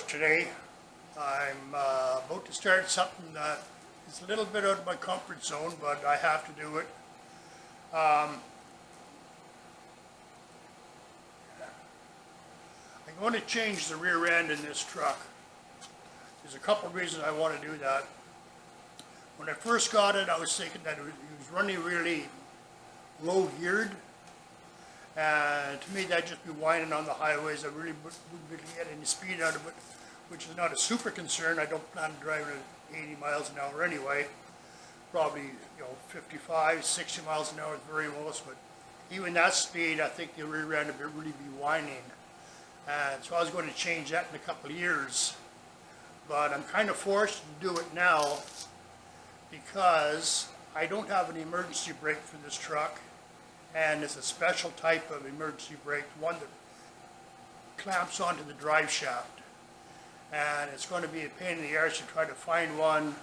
today. I'm about to start something that is a little bit out of my comfort zone, but I have to do it. I'm going to change the rear end in this truck. There's a couple of reasons I want to do that. When I first got it, I was thinking that it was running really low geared. And to me, that'd just be whining on the highways. I really wouldn't really get any speed out of it, which is not a super concern. I don't plan to drive it at 80 miles an hour anyway. Probably, 55, 60 miles an hour at the very most. But even that speed, I think the rear end would really be whining. And so I was going to change that in a couple of years. But I'm kind of forced to do it now because I don't have an emergency brake for this truck. And it's a special type of emergency brake, one that clamps onto the drive shaft. And it's going to be a pain in the arse to try to find one.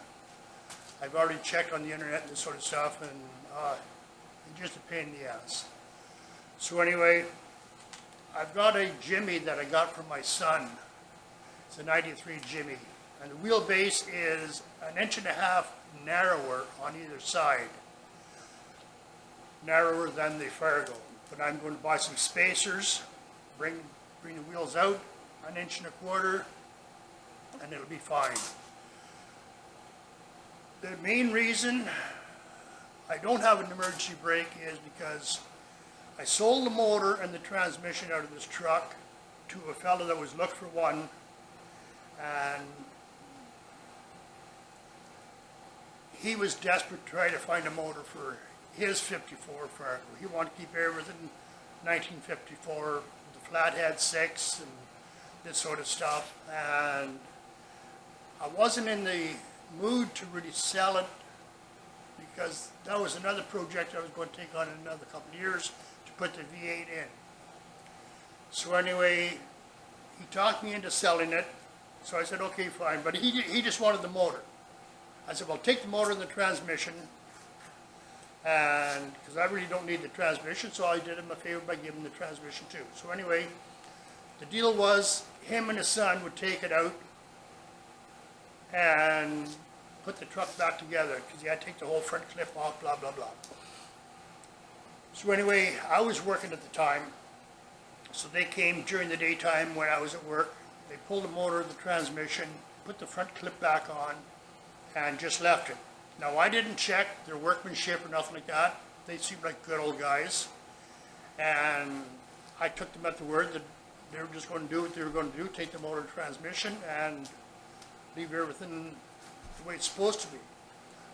I've already checked on the internet and this sort of stuff, and it's just a pain in the ass. So anyway, I've got a Jimmy that I got from my son. It's a 93 Jimmy. And the wheelbase is 1.5 inches narrower on either side. Narrower than the Fargo, but I'm going to buy some spacers, bring the wheels out 1.25 inches, and it'll be fine. The main reason I don't have an emergency brake is because I sold the motor and the transmission out of this truck to a fellow that was looking for one, and he was desperate to try to find a motor for his 54 Fargo. He wanted to keep everything 1954, the flathead 6 and this sort of stuff. And I wasn't in the mood to really sell it because that was another project I was going to take on in another couple of years to put the V8 in. So anyway, he talked me into selling it. So I said, okay, fine. But he just wanted the motor. I said, well, take the motor and the transmission. And because I really don't need the transmission, so I did him a favor by giving him the transmission too. So anyway, the deal was him and his son would take it out and put the truck back together because he had to take the whole front clip off, blah, blah, blah. So anyway, I was working at the time, so they came during the daytime when I was at work. They pulled the motor, the transmission, put the front clip back on, and just left it. Now, I didn't check their workmanship or nothing like that. They seemed like good old guys. And I took them at the word that they were just going to do what they were going to do, take the motor and transmission and leave everything the way it's supposed to be.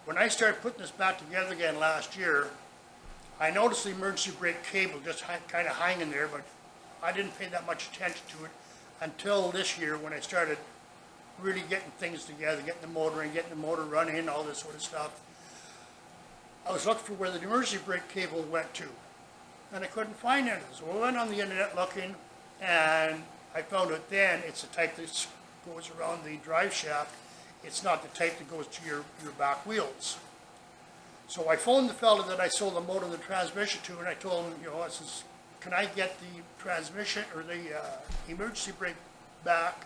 When I started putting this back together again last year, I noticed the emergency brake cable just kind of hanging there, but I didn't pay that much attention to it until this year when I started really getting things together, getting the motor in, getting the motor running, all this sort of stuff. I was looking for where the emergency brake cable went to, and I couldn't find it. So I went on the internet looking, and I found out then it's the type that goes around the drive shaft. It's not the type that goes to your back wheels. So I phoned the fellow that I sold the motor and the transmission to, and I told him, I says, can I get the transmission or the emergency brake back?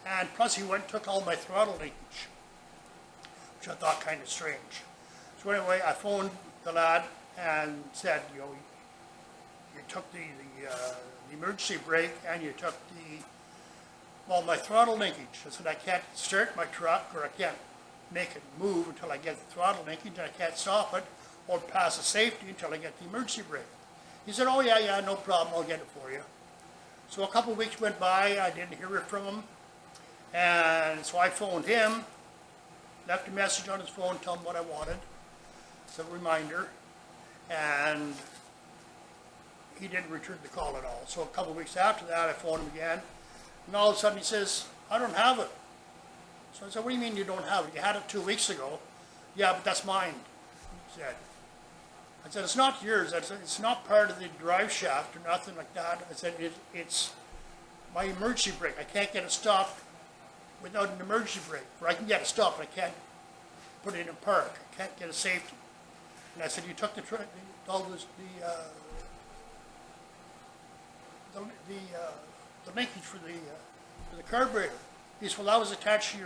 And plus he went and took all my throttle linkage, which I thought kind of strange. So anyway, I phoned the lad and said, you took the emergency brake and you took my throttle linkage. I said, I can't start my truck or I can't make it move until I get the throttle linkage, and I can't stop it or pass a safety until I get the emergency brake. He said, oh yeah, no problem, I'll get it for you. So a couple of weeks went by, I didn't hear it from him. And so I phoned him, left a message on his phone, told him what I wanted, as a reminder, and he didn't return the call at all. So a couple of weeks after that, I phoned him again, and all of a sudden he says, I don't have it. So I said, what do you mean you don't have it? You had it 2 weeks ago. Yeah, but that's mine, he said. I said, it's not yours. I said, it's not part of the drive shaft or nothing like that. I said, it's my emergency brake. I can't get it stopped without an emergency brake. Or I can get it stopped, but I can't put it in a park. I can't get a safety. And I said, you took the linkage for the carburetor. He said, well, that was attached to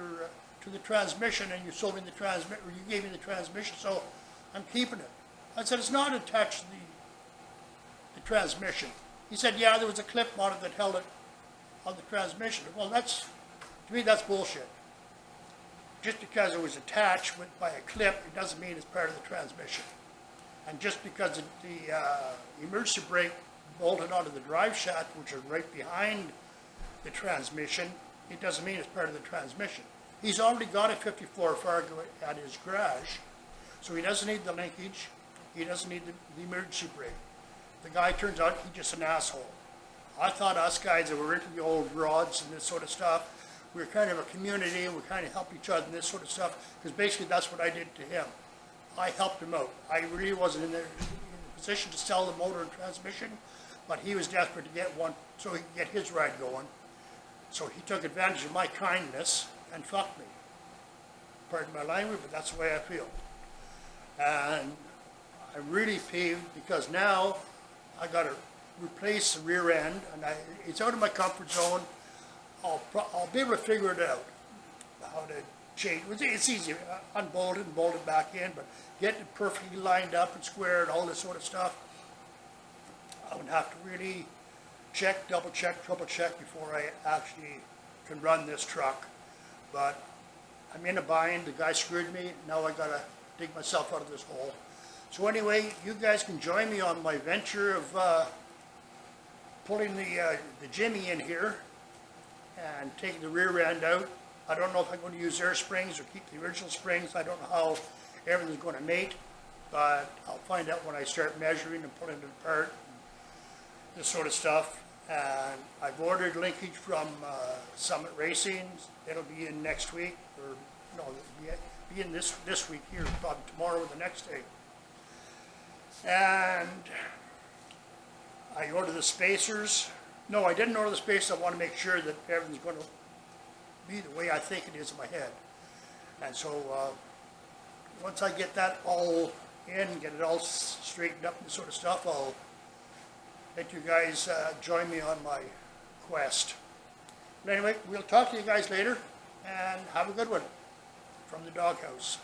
to the transmission, and you sold me the transmission, or you gave me the transmission, so I'm keeping it. I said, it's not attached to the transmission. He said, yeah, there was a clip on it that held it on the transmission. Well, to me, that's bullshit. Just because it was attached by a clip, it doesn't mean it's part of the transmission. And just because the emergency brake bolted onto the drive shaft, which is right behind the transmission, it doesn't mean it's part of the transmission. He's already got a 54 Fargo at his garage, so he doesn't need the linkage, he doesn't need the emergency brake. The guy turns out he's just an asshole. I thought us guys that were into the old rods and this sort of stuff, we were kind of a community and we kind of helped each other and this sort of stuff, because basically that's what I did to him. I helped him out. I really wasn't in the position to sell the motor and transmission, but he was desperate to get one so he could get his ride going. So he took advantage of my kindness and fucked me. Pardon my language, but that's the way I feel. And I'm really peeved because now I got to replace the rear end, and it's out of my comfort zone. I'll be able to figure it out, how to change. It's easy, unbolt it and bolt it back in, but getting it perfectly lined up and square and all this sort of stuff, I would have to really check, double check, triple check before I actually can run this truck. But I'm in a bind, the guy screwed me, now I gotta dig myself out of this hole. So anyway, you guys can join me on my venture of pulling the Jimmy in here and taking the rear end out. I don't know if I'm going to use air springs or keep the original springs. I don't know how everything's going to mate, but I'll find out when I start measuring and pulling it apart, and this sort of stuff. And I've ordered linkage from Summit Racing. It'll be in next week, or no, it'll be in this week here, probably tomorrow or the next day. And I ordered the spacers. No, I didn't order the spacers. I want to make sure that everything's going to be the way I think it is in my head. And so once I get that all in, get it all straightened up and this sort of stuff, I'll let you guys join me on my quest. But anyway, we'll talk to you guys later, and have a good one from the doghouse.